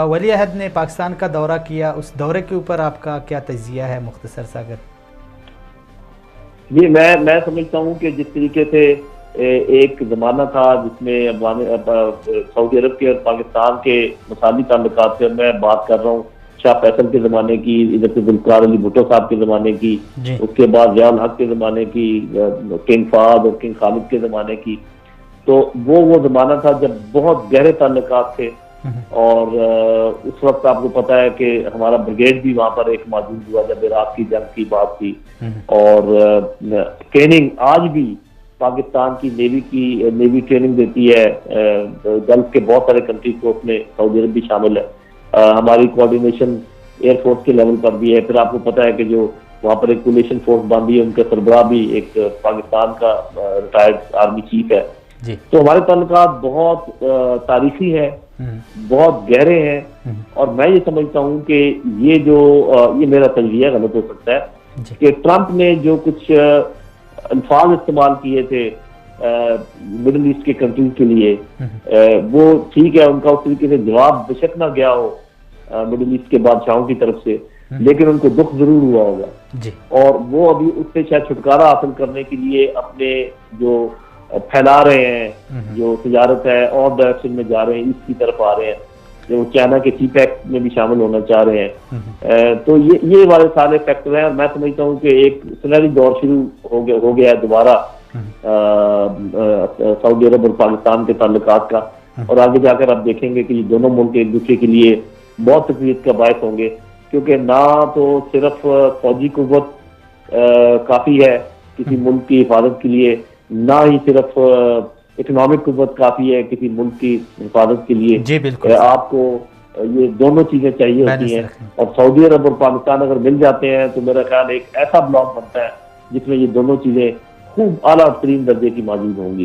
वली अहद ने पाकिस्तान का दौरा किया, उस दौरे के ऊपर आपका क्या तजिया है मुख्तसर सा? अगर जी, मैं समझता हूँ कि जिस तरीके से एक ज़माना था जिसमें सऊदी अरब के और पाकिस्तान के मसाली ताल्लुकात से मैं बात कर रहा हूँ, शाह फैसल के ज़माने की, इधर से जुल्फ़िकार अली भुट्टो साहब के ज़माने की, उसके बाद ज़िया उल हक के ज़माने की, किंग फहद और किंग खालिद के ज़माने की। तो वो ज़माना था जब बहुत गहरे ताल्लुकात थे। और उस वक्त आपको पता है कि हमारा ब्रिगेड भी वहां पर एक मौजूद हुआ जब इराक की जंग की बात थी। और ट्रेनिंग आज भी पाकिस्तान की नेवी ट्रेनिंग देती है। गल्फ के बहुत सारे कंट्रीज को, उसमें सऊदी अरब भी शामिल है। हमारी कोऑर्डिनेशन एयरफोर्स के लेवल पर भी है। फिर आपको पता है कि जो वहाँ पर एक कोलिशन फोर्स बांधी है, उनका सरबराह भी एक पाकिस्तान का रिटायर्ड आर्मी चीफ है। तो हमारे ताल्लुकात बहुत तारीखी है, बहुत गहरे हैं। और मैं ये समझता हूँ कि ये मेरा तजविया गलत हो सकता है कि ट्रंप ने जो कुछ अल्फाज इस्तेमाल किए थे मिडिल ईस्ट के कंट्रीज के लिए, वो ठीक है, उनका उस तरीके से जवाब बेशक ना गया हो मिडिल ईस्ट के बादशाहों की तरफ से, लेकिन उनको दुख जरूर हुआ होगा। और वो अभी उससे शायद छुटकारा हासिल करने के लिए अपने जो फैला रहे हैं, जो तजारत है, और डायरेक्शन में जा रहे हैं, ईस्ट की तरफ आ रहे हैं, जो चाइना के सीपैक में भी शामिल होना चाह रहे हैं। तो ये वाले सारे फैक्टर हैं। और मैं समझता हूँ कि एक सुनहरी दौर शुरू हो गया है दोबारा सऊदी अरब और पाकिस्तान के ताल्लुकात का। और आगे जाकर आप देखेंगे कि ये दोनों मुल्क एक दूसरे के लिए बहुत तकलीफ का बायस होंगे, क्योंकि ना तो सिर्फ फौजी कुव्वत काफी है किसी मुल्क की हिफाजत के लिए, ना ही सिर्फ इकोनॉमिक कुव्वत काफी है किसी मुल्क की हिफाजत के लिए। जी बिल्कुल, आपको ये दोनों चीजें चाहिए होती हैं। और सऊदी अरब और पाकिस्तान अगर मिल जाते हैं तो मेरा ख्याल एक ऐसा ब्लॉक बनता है जिसमें ये दोनों चीजें खूब आला तरीन दर्जे की मौजूद होंगी।